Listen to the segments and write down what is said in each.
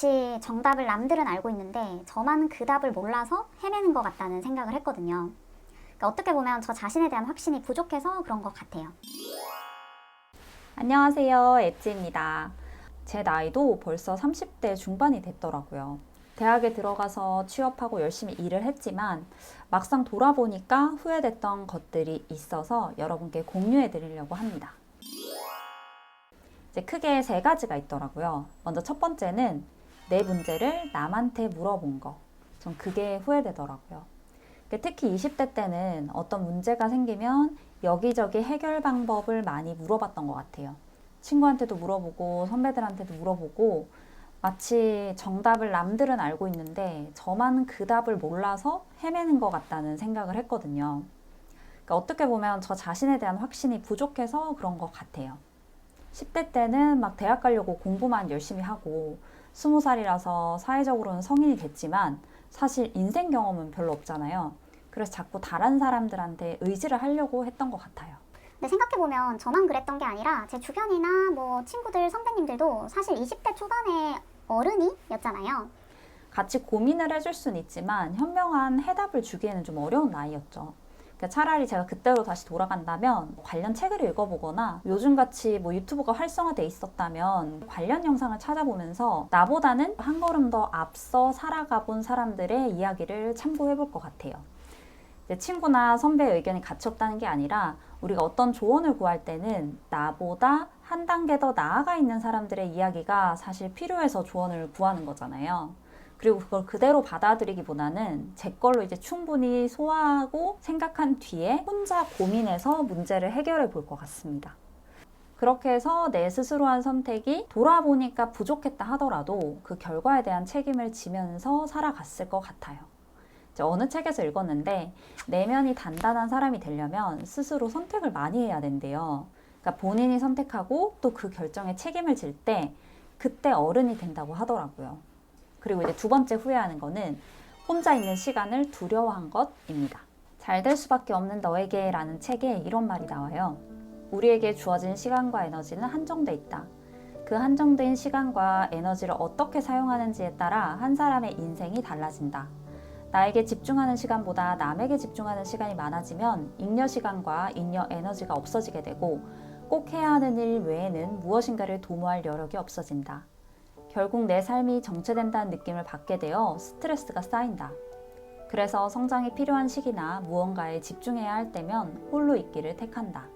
혹시 정답을 남들은 알고 있는데 저만 그 답을 몰라서 헤매는 것 같다는 생각을 했거든요. 그러니까 어떻게 보면 저 자신에 대한 확신이 부족해서 그런 것 같아요. 안녕하세요, 엣지입니다. 제 나이도 벌써 30대 중반이 됐더라고요. 대학에 들어가서 취업하고 열심히 일을 했지만 막상 돌아보니까 후회됐던 것들이 있어서 여러분께 공유해 드리려고 합니다. 이제 크게 세 가지가 있더라고요. 먼저 첫 번째는 내 문제를 남한테 물어본 거. 전 그게 후회되더라고요. 특히 20대 때는 어떤 문제가 생기면 여기저기 해결 방법을 많이 물어봤던 것 같아요. 친구한테도 물어보고 선배들한테도 물어보고 마치 정답을 남들은 알고 있는데 저만 그 답을 몰라서 헤매는 것 같다는 생각을 했거든요. 그러니까 어떻게 보면 저 자신에 대한 확신이 부족해서 그런 것 같아요. 10대 때는 막 대학 가려고 공부만 열심히 하고 20살이라서 사회적으로는 성인이 됐지만 사실 인생 경험은 별로 없잖아요. 그래서 자꾸 다른 사람들한테 의지를 하려고 했던 것 같아요. 근데 생각해보면 저만 그랬던 게 아니라 제 주변이나 뭐 친구들, 선배님들도 사실 20대 초반에 어른이였잖아요. 같이 고민을 해줄 수는 있지만 현명한 해답을 주기에는 좀 어려운 나이였죠. 그러니까 차라리 제가 그때로 다시 돌아간다면 관련 책을 읽어보거나 요즘같이 뭐 유튜브가 활성화돼 있었다면 관련 영상을 찾아보면서 나보다는 한 걸음 더 앞서 살아가 본 사람들의 이야기를 참고해 볼 것 같아요. 친구나 선배의 의견이 가치 없다는 게 아니라 우리가 어떤 조언을 구할 때는 나보다 한 단계 더 나아가 있는 사람들의 이야기가 사실 필요해서 조언을 구하는 거잖아요. 그리고 그걸 그대로 받아들이기보다는 제 걸로 이제 충분히 소화하고 생각한 뒤에 혼자 고민해서 문제를 해결해 볼 것 같습니다. 그렇게 해서 내 스스로 한 선택이 돌아보니까 부족했다 하더라도 그 결과에 대한 책임을 지면서 살아갔을 것 같아요. 어느 책에서 읽었는데 내면이 단단한 사람이 되려면 스스로 선택을 많이 해야 된대요. 그러니까 본인이 선택하고 또 그 결정에 책임을 질 때 그때 어른이 된다고 하더라고요. 그리고 이제 두 번째 후회하는 거는 혼자 있는 시간을 두려워한 것입니다. 잘 될 수밖에 없는 너에게 라는 책에 이런 말이 나와요. 우리에게 주어진 시간과 에너지는 한정돼 있다. 그 한정된 시간과 에너지를 어떻게 사용하는지에 따라 한 사람의 인생이 달라진다. 나에게 집중하는 시간보다 남에게 집중하는 시간이 많아지면 잉여 시간과 잉여 에너지가 없어지게 되고 꼭 해야 하는 일 외에는 무엇인가를 도모할 여력이 없어진다. 결국 내 삶이 정체된다는 느낌을 받게 되어 스트레스가 쌓인다. 그래서 성장이 필요한 시기나 무언가에 집중해야 할 때면 홀로 있기를 택한다.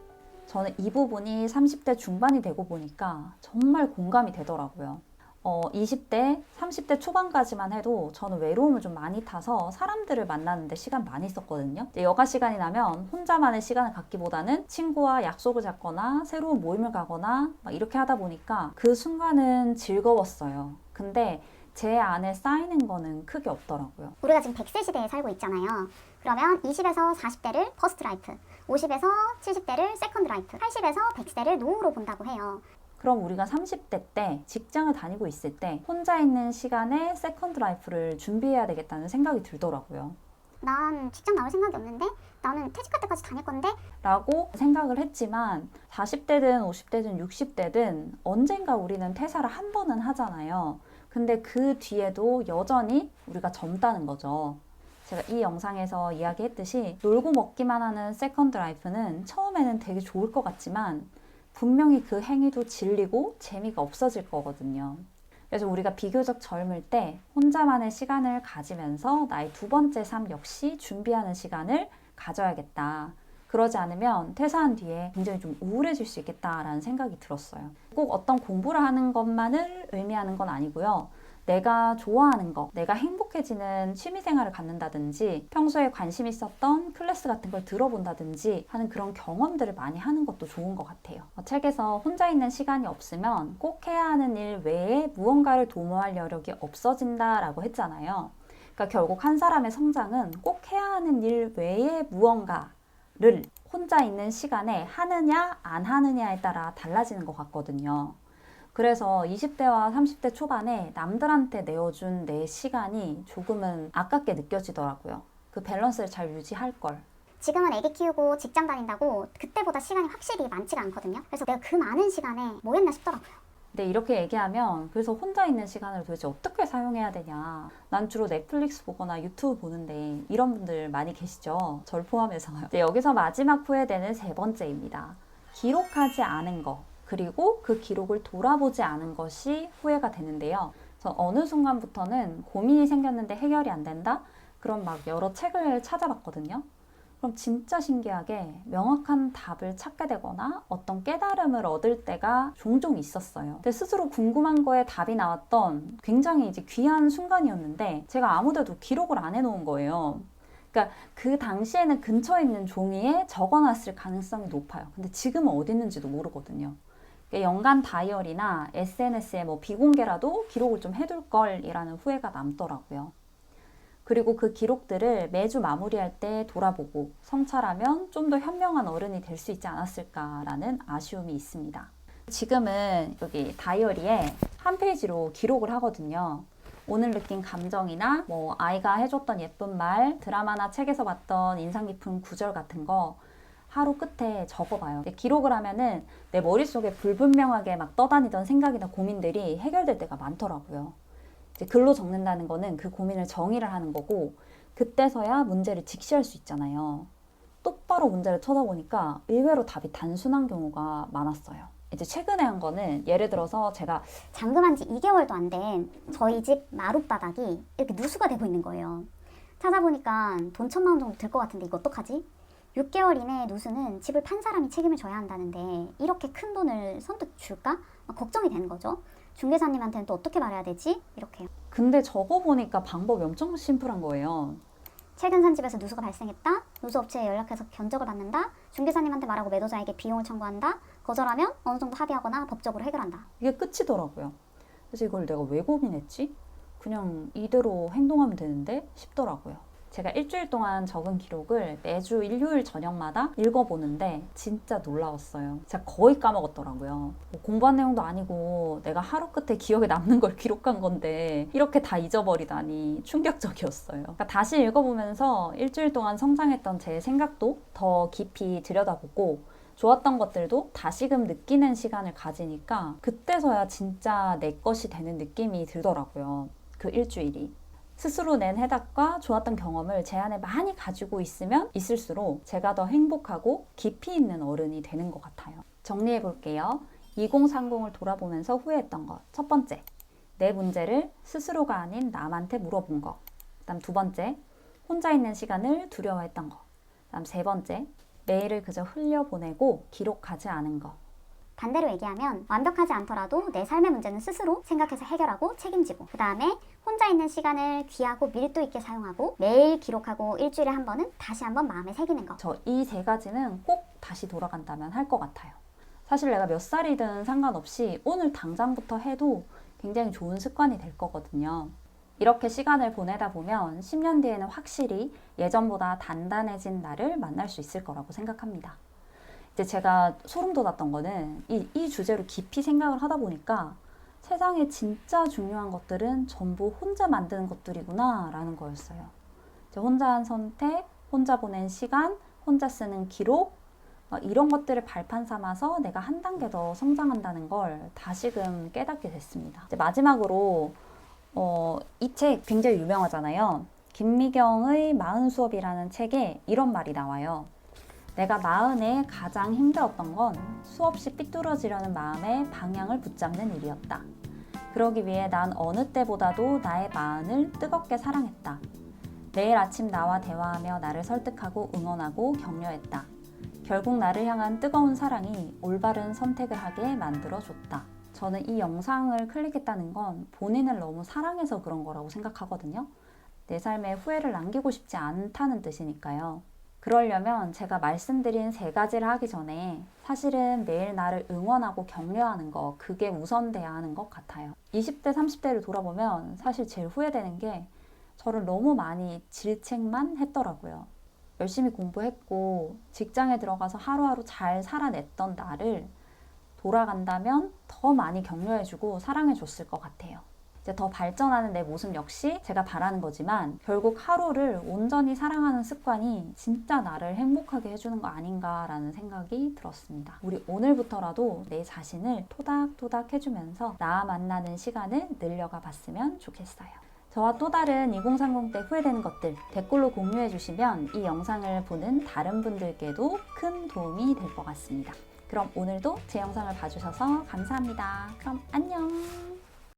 저는 이 부분이 30대 중반이 되고 보니까 정말 공감이 되더라고요. 20대, 30대 초반까지만 해도 저는 외로움을 좀 많이 타서 사람들을 만나는데 시간 많이 썼거든요. 여가 시간이 나면 혼자만의 시간을 갖기보다는 친구와 약속을 잡거나 새로운 모임을 가거나 막 이렇게 하다 보니까 그 순간은 즐거웠어요. 근데 제 안에 쌓이는 거는 크게 없더라고요. 우리가 지금 100세 시대에 살고 있잖아요. 그러면 20에서 40대를 퍼스트 라이프, 50에서 70대를 세컨드 라이프, 80에서 100세를 노후로 본다고 해요. 그럼 우리가 30대 때 직장을 다니고 있을 때 혼자 있는 시간에 세컨드 라이프를 준비해야 되겠다는 생각이 들더라고요. 난 직장 나올 생각이 없는데? 나는 퇴직할 때까지 다닐 건데? 라고 생각을 했지만 40대든 50대든 60대든 언젠가 우리는 퇴사를 한 번은 하잖아요. 근데 그 뒤에도 여전히 우리가 젊다는 거죠. 제가 이 영상에서 이야기했듯이 놀고 먹기만 하는 세컨드 라이프는 처음에는 되게 좋을 것 같지만 분명히 그 행위도 질리고 재미가 없어질 거거든요. 그래서 우리가 비교적 젊을 때 혼자만의 시간을 가지면서 나의 두 번째 삶 역시 준비하는 시간을 가져야겠다. 그러지 않으면 퇴사한 뒤에 굉장히 좀 우울해질 수 있겠다라는 생각이 들었어요. 꼭 어떤 공부를 하는 것만을 의미하는 건 아니고요. 내가 좋아하는 거, 내가 행복해지는 취미생활을 갖는다든지 평소에 관심 있었던 클래스 같은 걸 들어본다든지 하는 그런 경험들을 많이 하는 것도 좋은 것 같아요. 책에서 혼자 있는 시간이 없으면 꼭 해야 하는 일 외에 무언가를 도모할 여력이 없어진다라고 했잖아요. 그러니까 결국 한 사람의 성장은 꼭 해야 하는 일 외에 무언가를 혼자 있는 시간에 하느냐 안 하느냐에 따라 달라지는 것 같거든요. 그래서 20대와 30대 초반에 남들한테 내어준 내 시간이 조금은 아깝게 느껴지더라고요. 그 밸런스를 잘 유지할 걸. 지금은 애기 키우고 직장 다닌다고 그때보다 시간이 확실히 많지가 않거든요. 그래서 내가 그 많은 시간에 뭐 했나 싶더라고요. 근데 이렇게 얘기하면 그래서 혼자 있는 시간을 도대체 어떻게 사용해야 되냐. 난 주로 넷플릭스 보거나 유튜브 보는데 이런 분들 많이 계시죠. 저를 포함해서요. 이제 여기서 마지막 후회되는 세 번째입니다. 기록하지 않은 거. 그리고 그 기록을 돌아보지 않은 것이 후회가 되는데요. 그래서 어느 순간부터는 고민이 생겼는데 해결이 안 된다? 그럼 막 여러 책을 찾아봤거든요. 그럼 진짜 신기하게 명확한 답을 찾게 되거나 어떤 깨달음을 얻을 때가 종종 있었어요. 근데 스스로 궁금한 거에 답이 나왔던 굉장히 이제 귀한 순간이었는데 제가 아무데도 기록을 안 해놓은 거예요. 그러니까 그 당시에는 근처에 있는 종이에 적어놨을 가능성이 높아요. 근데 지금은 어디 있는지도 모르거든요. 그러니까 연간 다이어리나 SNS에 뭐 비공개라도 기록을 좀 해둘 걸이라는 후회가 남더라고요. 그리고 그 기록들을 매주 마무리할 때 돌아보고 성찰하면 좀 더 현명한 어른이 될 수 있지 않았을까라는 아쉬움이 있습니다. 지금은 여기 다이어리에 한 페이지로 기록을 하거든요. 오늘 느낀 감정이나 뭐 아이가 해줬던 예쁜 말, 드라마나 책에서 봤던 인상 깊은 구절 같은 거 하루 끝에 적어봐요. 기록을 하면은 내 머릿속에 불분명하게 막 떠다니던 생각이나 고민들이 해결될 때가 많더라고요. 이제 글로 적는다는 거는 그 고민을 정의를 하는 거고 그때서야 문제를 직시할 수 있잖아요. 똑바로 문제를 쳐다보니까 의외로 답이 단순한 경우가 많았어요. 이제 최근에 한 거는 예를 들어서 제가 잠금한 지 2개월도 안 된 저희 집 마룻바닥이 이렇게 누수가 되고 있는 거예요. 찾아보니까 돈 1,000만 원 정도 들 것 같은데 이거 어떡하지? 6개월 이내의 누수는 집을 판 사람이 책임을 져야 한다는데 이렇게 큰 돈을 선뜻 줄까? 막 걱정이 되는 거죠. 중개사님한테는 또 어떻게 말해야 되지? 이렇게요. 근데 적어보니까 방법이 엄청 심플한 거예요. 최근 산 집에서 누수가 발생했다. 누수업체에 연락해서 견적을 받는다. 중개사님한테 말하고 매도자에게 비용을 청구한다. 거절하면 어느 정도 합의하거나 법적으로 해결한다. 이게 끝이더라고요. 그래서 이걸 내가 왜 고민했지? 그냥 이대로 행동하면 되는데 싶더라고요. 제가 일주일 동안 적은 기록을 매주 일요일 저녁마다 읽어보는데 진짜 놀라웠어요. 제가 거의 까먹었더라고요. 뭐 공부한 내용도 아니고 내가 하루 끝에 기억에 남는 걸 기록한 건데 이렇게 다 잊어버리다니 충격적이었어요. 그러니까 다시 읽어보면서 일주일 동안 성장했던 제 생각도 더 깊이 들여다보고 좋았던 것들도 다시금 느끼는 시간을 가지니까 그때서야 진짜 내 것이 되는 느낌이 들더라고요. 그 일주일이. 스스로 낸 해답과 좋았던 경험을 제 안에 많이 가지고 있으면 있을수록 제가 더 행복하고 깊이 있는 어른이 되는 것 같아요. 정리해 볼게요. 2030을 돌아보면서 후회했던 것. 첫 번째, 내 문제를 스스로가 아닌 남한테 물어본 것. 그다음 두 번째, 혼자 있는 시간을 두려워했던 것. 그다음 세 번째, 메일을 그저 흘려보내고 기록하지 않은 것. 반대로 얘기하면 완벽하지 않더라도 내 삶의 문제는 스스로 생각해서 해결하고 책임지고 그 다음에 혼자 있는 시간을 귀하고 밀도 있게 사용하고 매일 기록하고 일주일에 한 번은 다시 한번 마음에 새기는 거. 저 이 세 가지는 꼭 다시 돌아간다면 할 것 같아요. 사실 내가 몇 살이든 상관없이 오늘 당장부터 해도 굉장히 좋은 습관이 될 거거든요. 이렇게 시간을 보내다 보면 10년 뒤에는 확실히 예전보다 단단해진 나를 만날 수 있을 거라고 생각합니다. 이제 제가 소름 돋았던 거는 이 주제로 깊이 생각을 하다 보니까 세상에 진짜 중요한 것들은 전부 혼자 만드는 것들이구나 라는 거였어요. 이제 혼자 한 선택, 혼자 보낸 시간, 혼자 쓰는 기록 이런 것들을 발판 삼아서 내가 한 단계 더 성장한다는 걸 다시금 깨닫게 됐습니다. 이제 마지막으로 이 책 굉장히 유명하잖아요. 김미경의 마흔 수업이라는 책에 이런 말이 나와요. 내가 마흔에 가장 힘들었던 건 수없이 삐뚤어지려는 마음에 방향을 붙잡는 일이었다. 그러기 위해 난 어느 때보다도 나의 마흔을 뜨겁게 사랑했다. 매일 아침 나와 대화하며 나를 설득하고 응원하고 격려했다. 결국 나를 향한 뜨거운 사랑이 올바른 선택을 하게 만들어줬다. 저는 이 영상을 클릭했다는 건 본인을 너무 사랑해서 그런 거라고 생각하거든요. 내 삶에 후회를 남기고 싶지 않다는 뜻이니까요. 그러려면 제가 말씀드린 세 가지를 하기 전에 사실은 매일 나를 응원하고 격려하는 거, 그게 우선돼야 하는 것 같아요. 20대, 30대를 돌아보면 사실 제일 후회되는 게 저를 너무 많이 질책만 했더라고요. 열심히 공부했고 직장에 들어가서 하루하루 잘 살아냈던 나를 돌아간다면 더 많이 격려해주고 사랑해줬을 것 같아요. 이제 더 발전하는 내 모습 역시 제가 바라는 거지만 결국 하루를 온전히 사랑하는 습관이 진짜 나를 행복하게 해주는 거 아닌가라는 생각이 들었습니다. 우리 오늘부터라도 내 자신을 토닥토닥 해주면서 나 만나는 시간을 늘려가 봤으면 좋겠어요. 저와 또 다른 2030 때 후회되는 것들 댓글로 공유해 주시면 이 영상을 보는 다른 분들께도 큰 도움이 될 것 같습니다. 그럼 오늘도 제 영상을 봐주셔서 감사합니다. 그럼 안녕!